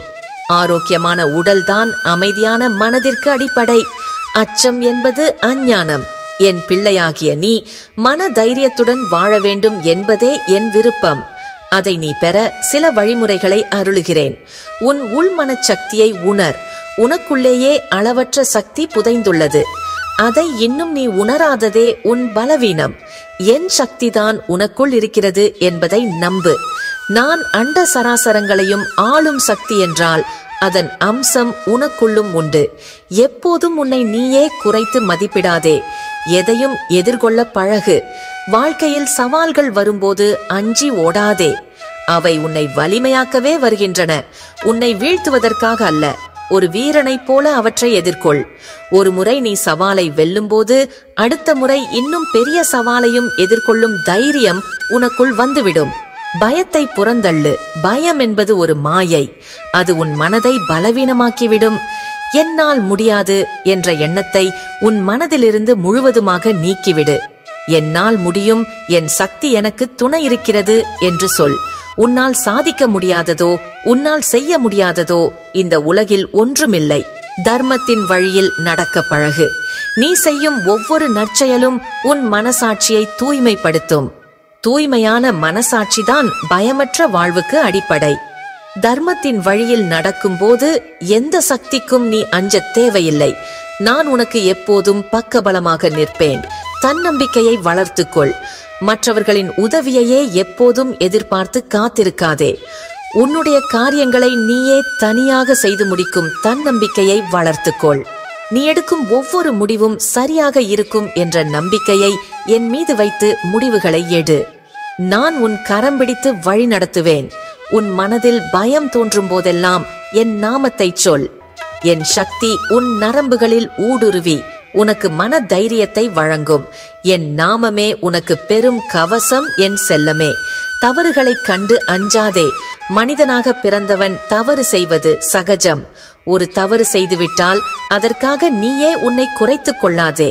ஆரோக்கியமான உடல்தான் அமைதியான மனதிற்கு அடிப்படை. அச்சம் என்பது அஞ்ஞானம். என் பிள்ளையாகிய நீ மன தைரியத்துடன் வாழ வேண்டும் என்பதே என் விருப்பம். அதை நீ பெற சில வழிமுறைகளை அருளுகிறேன். உன் உள்மன சக்தியை உணர். உனக்குள்ளேயே அளவற்ற சக்தி புதைந்துள்ளது. அதை இன்னும் நீ உணராததே உன் பலவீனம். என் சக்திதான் உனக்குள் இருக்கிறது என்பதை நம்பு. நான் அண்ட சராசரங்களையும் ஆளும் சக்தி என்றால் அதன் அம்சம் உனக்குள்ளும் உண்டு. எப்போதும் உன்னை நீயே குறைத்து மதிப்பிடாதே. எதையும் எதிர்கொள்ள பழகு. வாழ்க்கையில் சவால்கள் வரும்போது அஞ்சி ஓடாதே. அவை உன்னை வலிமையாக்கவே வருகின்றன, உன்னை வீழ்த்துவதற்காக அல்ல. ஒரு வீரனைப் போல அவற்றை எதிர்கொள். ஒரு முறை நீ சவாலை வெல்லும்போது அடுத்த முறை இன்னும் பெரிய சவாலையும் எதிர்கொள்ளும் தைரியம் உனக்குள் வந்துவிடும். பயத்தை புறந்தள்ளு. பயம் என்பது ஒரு மாயை. அது உன் மனதை பலவீனமாக்கிவிடும். என்னால் முடியாது என்ற எண்ணத்தை உன் மனதிலிருந்து முழுவதுமாக நீக்கிவிடு. என்னால் முடியும், என் சக்தி எனக்கு துணை இருக்கிறது என்று சொல். உன்னால் சாதிக்க முடியாததோ, உன்னால் செய்ய முடியாததோ இந்த உலகில் ஒன்றுமில்லை. தர்மத்தின் வழியில் நடக்க பழகு. நீ செய்யும் ஒவ்வொரு நற்செயலும் உன் மனசாட்சியை தூய்மைப்படுத்தும். தூய்மையான மனசாட்சிதான் பயமற்ற வாழ்வுக்கு அடிப்படை. தர்மத்தின் வழியில் நடக்கும்போது எந்த சக்திக்கும் நீ அஞ்ச தேவையில்லை. நான் உனக்கு எப்போதும் பக்கபலமாக நிற்பேன். தன்னம்பிக்கையை வளர்த்துக்கொள். மற்றவர்களின் உதவியையே எப்போதும் எதிர்பார்த்து காத்திருக்காதே. உன்னுடைய காரியங்களை நீயே தனியாக செய்து முடிக்கும் தன்னம்பிக்கையை வளர்த்துக்கொள். நீ எடுக்கும் ஒவ்வொரு முடிவும் சரியாக இருக்கும் என்ற நம்பிக்கையை என் மீது வைத்து முடிவுகளை எடு. நான் உன் கரம் பிடித்து வழி நடத்துவேன். உன் மனதில் பயம் தோன்றும் போதெல்லாம் என் நாமத்தை சொல். என் சக்தி உன் நரம்புகளில் ஊடுருவி உனக்கு மன தைரியத்தை வழங்கும். என் நாமமே உனக்கு பெரும் கவசம். என் செல்லமே, தவறுகளை கண்டு அஞ்சாதே. மனிதனாக பிறந்தவன் தவறு செய்வது சகஜம். ஒரு தவறு செய்துவிட்டால் அதற்காக நீயே உன்னை குறைத்துக் கொள்ளாதே.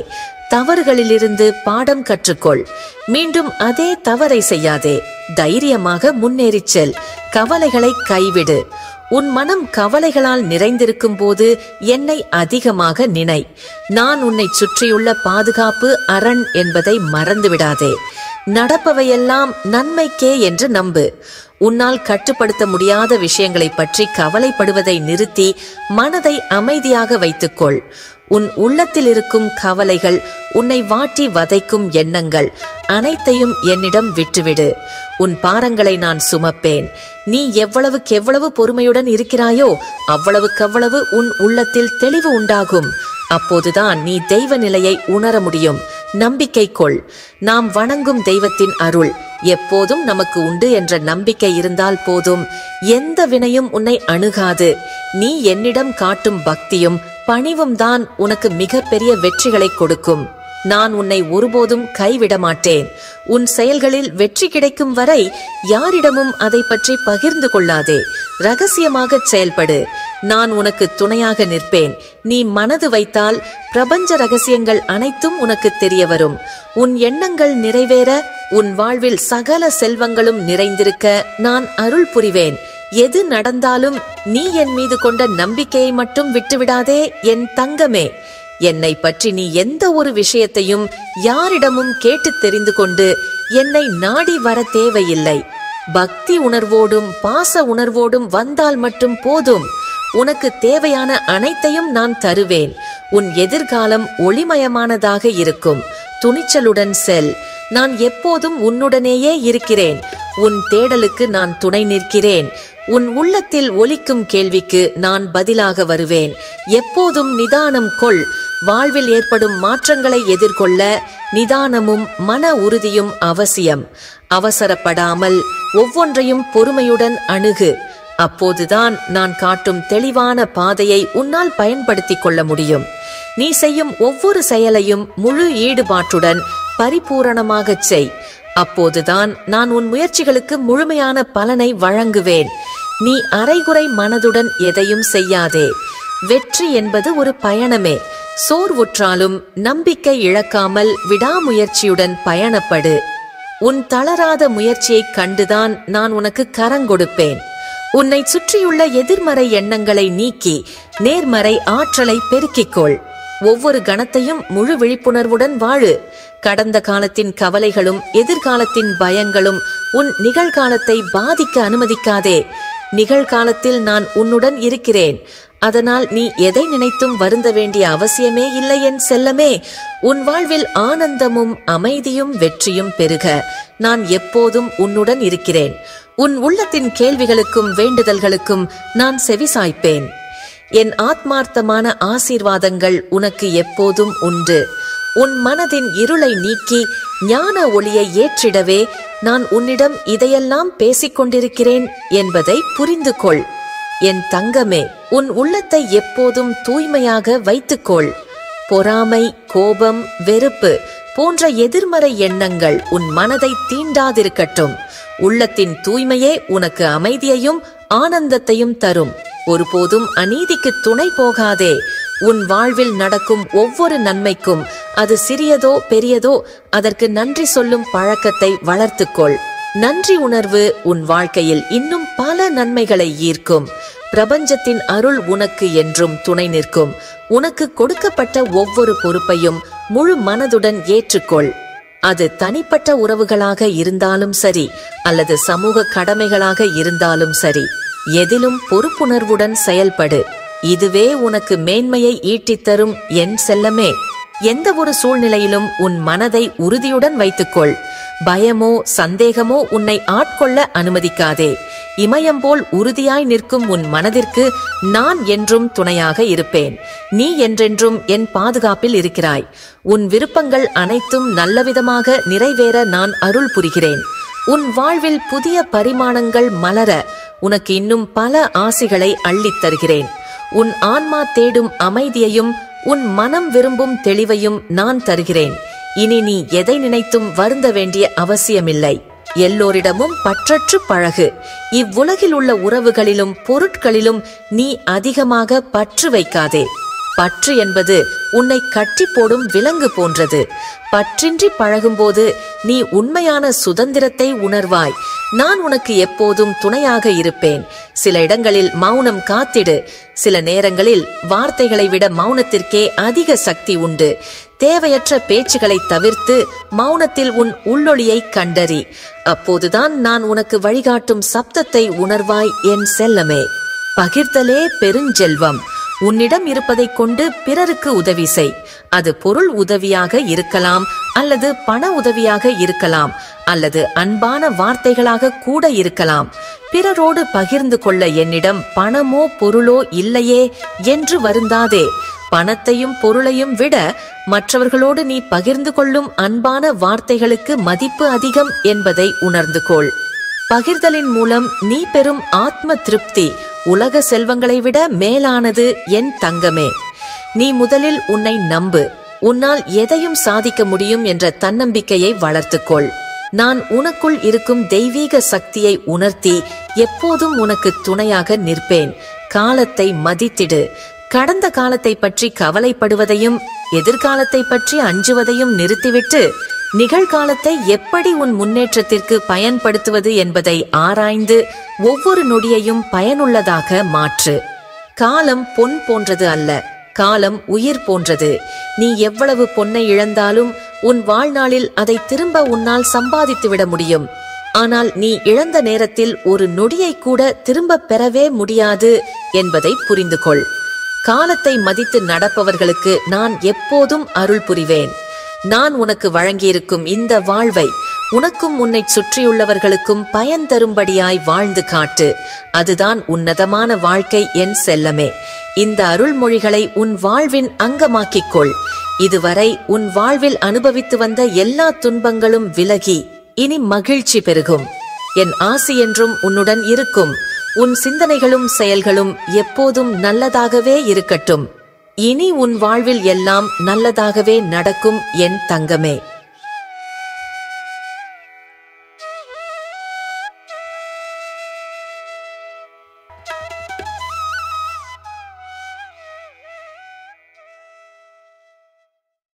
தவறுகளிலிருந்து பாடம் கற்றுக்கொள். மீண்டும் அதே தவறை செய்யாதே. தைரியமாக முன்னேறிச் செல். கவலைகளை கைவிடு. உன் மனம் கவலைகளால் நிறைந்திருக்கும் போது என்னை அதிகமாக நினை. நான் உன்னை சுற்றியுள்ள பாதுகாப்பு அரண் என்பதை மறந்துவிடாதே. நடப்பவையெல்லாம் நன்மைக்கே என்று நம்பு. உன்னால் கட்டுப்படுத்த முடியாத விஷயங்களை பற்றி கவலைப்படுவதை நிறுத்தி மனதை அமைதியாக வைத்துக்கொள். உன் உள்ளத்தில் இருக்கும் கவலைகள், உன்னை வாட்டி வதைக்கும் எண்ணங்கள் அனைத்தையும் என்னிடம் விட்டுவிடு. உன் பாரங்களை நான் சுமப்பேன். நீ எவ்வளவுக்கெவ்வளவு பொறுமையுடன் இருக்கிறாயோ அவ்வளவுக்கவ்வளவு உன் உள்ளத்தில் தெளிவு உண்டாகும். அப்போதுதான் நீ தெய்வ நிலையை உணர முடியும். நம்பிக்கை கொள். நாம் வணங்கும் தெய்வத்தின் அருள் எப்போதும் நமக்கு உண்டு என்ற நம்பிக்கை இருந்தால் போதும். எந்த வினையும் உன்னை அணுகாது. நீ என்னிடம் காட்டும் பக்தியும் பணிவும் தான் உனக்கு மிகப்பெரிய வெற்றிகளை கொடுக்கும். நான் உன்னை ஒருபோதும் கைவிட மாட்டேன். உன் செயல்களில் வெற்றி கிடைக்கும் வரை யாரிடமும் அதை பற்றி பகிர்ந்து கொள்ளாதே. ரகசியமாக செயல்படு. நான் உனக்கு துணையாக நிற்பேன். நீ மனது வைத்தால் பிரபஞ்ச ரகசியங்கள் அனைத்தும் உனக்கு தெரிய வரும். உன் எண்ணங்கள் நிறைவேற, உன் வாழ்வில் சகல செல்வங்களும் நிறைந்திருக்க நான் அருள் புரிவேன். எது நடந்தாலும் நீ என் மீது கொண்ட நம்பிக்கையை மட்டும் விட்டுவிடாதே என் தங்கமே. என்னை பற்றி நீ எந்த ஒரு விஷயத்தையும் யாரிடமும் கேட்டு தெரிந்து கொண்டு என்னை நாடி வர தேவையில்லை. பக்தி உணர்வோடும் பாச உணர்வோடும் வந்தால் மட்டும் போதும். உனக்கு தேவையான அனைத்தையும் நான் தருவேன். உன் எதிர்காலம் ஒளிமயமானதாக இருக்கும். துணிச்சலுடன் செல். நான் எப்போதும் உன்னுடனேயே இருக்கிறேன். உன் தேடலுக்கு நான் துணை நிற்கிறேன். உன் உள்ளத்தில் ஒலிக்கும் கேள்விக்கு நான் பதிலாக வருவேன். எப்போதும் நிதானம் கொள். வாழ்வில் ஏற்படும் மாற்றங்களை எதிர்கொள்ள நிதானமும் மன உறுதியும் அவசியம். அவசரப்படாமல் ஒவ்வொன்றையும் பொறுமையுடன் அணுகு. அப்போதுதான் நான் காட்டும் தெளிவான பாதையை உன்னால் பயன்படுத்திக் கொள்ள முடியும். நீ செய்யும் ஒவ்வொரு செயலையும் முழு ஈடுபாட்டுடன் பரிபூரணமாகச் செய். அப்போதுதான் நான் உன் முயற்சிகளுக்கு முழுமையான பலனை வழங்குவேன். நீ அரைகுறை மனதுடன் எதையும் செய்யாதே. வெற்றி என்பது ஒரு பயணமே. சோர்வுற்றாலும் நம்பிக்கை இழக்காமல் விடாமுயற்சியுடன் பயணப்படு. உன் தளராத முயற்சியை கண்டுதான் நான் உனக்கு கரங்கொடுப்பேன். உன்னை சுற்றியுள்ள எதிர்மறை எண்ணங்களை நீக்கி நேர்மறை ஆற்றலை பெருக்கிக்கொள். ஒவ்வொரு கணத்தையும் முழு விழிப்புணர்வுடன் வாழு. கடந்த காலத்தின் கவலைகளும் எதிர்காலத்தின் பயங்களும் உன் நிகழ்காலத்தை பாதிக்க அனுமதிக்காதே. நிகழ்காலத்தில் நான் உன்னுடன் இருக்கிறேன். அதனால் நீ எதை நினைத்தும் வருந்த வேண்டிய அவசியமே இல்லை என் செல்லமே. உன் வாழ்வில் ஆனந்தமும் அமைதியும் வெற்றியும் பெருக நான் எப்போதும் உன்னுடன் இருக்கிறேன். உன் உள்ளத்தின் கேள்விகளுக்கும் வேண்டுதல்களுக்கும் நான் செவிசாய்ப்பேன். என் ஆத்மார்த்தமான ஆசீர்வாதங்கள் உனக்கு எப்போதும் உண்டு. உன் மனதின் இருளை நீக்கி ஞான ஒளியை ஏற்றிடவே நான் உன்னிடம் இதையெல்லாம் பேசிக்கொண்டிருக்கிறேன் என்பதை புரிந்து கொள். என் தங்கமே, உன் உள்ளத்தை எப்போதும் தூய்மையாக வைத்துக்கொள். பொறாமை, கோபம், வெறுப்பு போன்ற எதிர்மறை எண்ணங்கள் உன் மனதை தீண்டாதிருக்கட்டும். உள்ளத்தின் தூய்மையே உனக்கு அமைதியையும் ஆனந்தத்தையும் தரும். ஒருபோதும் அநீதிக்கு துணை போகாதே. உன் வாழ்வில் நடக்கும் ஒவ்வொரு நன்மைக்கும், அது சிறியதோ பெரியதோ, அதற்கு நன்றி சொல்லும் பழக்கத்தை வளர்த்துக்கொள். நன்றி உணர்வு உன் வாழ்க்கையில் இன்னும் பல நன்மைகளை ஈர்க்கும். பிரபஞ்சத்தின் அருள் உனக்கு என்றும் துணை நிற்கும். உனக்கு கொடுக்கப்பட்ட ஒவ்வொரு பொறுப்பையும் முழு மனதுடன் ஏற்றுக்கொள். அது தனிப்பட்ட உறவுகளாக இருந்தாலும் சரி, அல்லது சமூக கடமைகளாக இருந்தாலும் சரி, எதிலும் பொறுப்புணர்வுடன் செயல்படு. இதுவே உனக்கு மேன்மையை ஈட்டித்தரும் என் செல்லமே. எந்த ஒரு சூழ்நிலையிலும் உன் மனதை உறுதியுடன் வைத்துக்கொள். பயமோ சந்தேகமோ உன்னை ஆட்கொள்ள அனுமதிக்காதே. இமயம் போல் உறுதியாய் நிற்கும் உன் மனதிற்கு நான் என்றும் துணையாக இருப்பேன். நீ என்றென்றும் என் பாதுகாப்பில் இருக்கிறாய். உன் விருப்பங்கள் அனைத்தும் நல்லவிதமாக நிறைவேற நான் அருள் புரிகிறேன். உன் வாழ்வில் புதிய பரிமாணங்கள் மலர உனக்கு இன்னும் பல ஆசிகளை அள்ளித் தருகிறேன். உன் ஆன்மா தேடும் அமைதியையும் உன் மனம் விரும்பும் தெளிவையும் நான் தருகிறேன். இனி நீ எதை நினைத்தும் வருந்த வேண்டிய அவசியமில்லை. எல்லோரிடமும் பற்றற்று பழகு. இவ்வுலகில் உள்ள உறவுகளிலும் பொருட்களிலும் நீ அதிகமாக பற்று வைக்காதே. பற்று என்பது உன்னை கட்டி போடும் விலங்கு போன்றது. பற்றின்றி பழகும்போது நீ உண்மையான சுதந்திரத்தை உணர்வாய். நான் உனக்கு எப்போதும் துணையாக இருப்பேன். சில இடங்களில் மௌனம் காத்திடு. சில நேரங்களில் வார்த்தைகளை விட மௌனத்திற்கே அதிக சக்தி உண்டு. தேவையற்ற பேச்சுகளை தவிர்த்து மௌனத்தில் உன் உள்ளொளியை கண்டறி. அப்போதுதான் நான் உனக்கு வழிகாட்டும் சப்தத்தை உணர்வாய் என் செல்லமே. பகிர்தலே பெருஞ்செல்வம். உன்னிடம் இருப்பதை கொண்டு பிறருக்கு உதவி செய். அது பொருள் உதவியாக இருக்கலாம், அல்லது பண உதவியாக இருக்கலாம், அல்லது அன்பான வார்த்தைகளாக கூட இருக்கலாம். பிறரோடு பகிர்ந்து கொள்ள என்னிடம் பணமோ பொருளோ இல்லையே என்று வருந்தாதே. பணத்தையும் பொருளையும் விட மற்றவர்களோடு நீ பகிர்ந்து கொள்ளும் அன்பான வார்த்தைகளுக்கு மதிப்பு அதிகம் என்பதை உணர்ந்து கொள். பகிர்தலின் மூலம் நீ பெறும் ஆத்ம திருப்தி உலக செல்வங்களை விட மேலானது என் தங்கமே. நீ முதலில் உன்னை நம்பு. உன்னால் எதையும் சாதிக்க முடியும் என்ற தன்னம்பிக்கையை வளர்த்துக்கொள். நான் உனக்குள் இருக்கும் தெய்வீக சக்தியை உணர்த்தி எப்போதும் உனக்கு துணையாக நிற்பேன். காலத்தை மதித்திடு. கடந்த காலத்தை பற்றி கவலைப்படுவதையும் எதிர்காலத்தை பற்றி அஞ்சுவதையும் நிறுத்திவிட்டு நிகழ்காலத்தை எப்படி உன் முன்னேற்றத்திற்கு பயன்படுத்துவது என்பதை ஆராய்ந்து ஒவ்வொரு நொடியையும் பயனுள்ளதாக மாற்று. காலம் பொன் போன்றது அல்ல, காலம் உயிர் போன்றது. நீ எவ்வளவு பொன்னை இழந்தாலும் உன் வாழ்நாளில் அதை திரும்ப உன்னால் சம்பாதித்துவிட முடியும். ஆனால் நீ இழந்த நேரத்தில் ஒரு நொடியை கூட திரும்ப பெறவே முடியாது என்பதை புரிந்து கொள். காலத்தை மதித்து நடப்பவர்களுக்கு நான் எப்போதும் அருள் புரிவேன். நான் உனக்கு வழங்கியிருக்கும் இந்த வாழ்வை உனக்கும் உன்னை சுற்றியுள்ளவர்களுக்கும் பயன் தரும்படியாய் வாழ்ந்து காட்டு. அதுதான் உன்னதமான வாழ்க்கை என் செல்லமே. இந்த அருள்மொழிகளை உன் வாழ்வின் அங்கமாக்கிக்கொள். இதுவரை உன் வாழ்வில் அனுபவித்து வந்த எல்லா துன்பங்களும் விலகி இனி மகிழ்ச்சி பெருகும். என் ஆசி என்றும் உன்னுடன் இருக்கும். உன் சிந்தனைகளும் செயல்களும் எப்போதும் நல்லதாகவே இருக்கட்டும். இனி உன் வாழ்வில் எல்லாம் நல்லதாகவே நடக்கும் என் தங்கமே.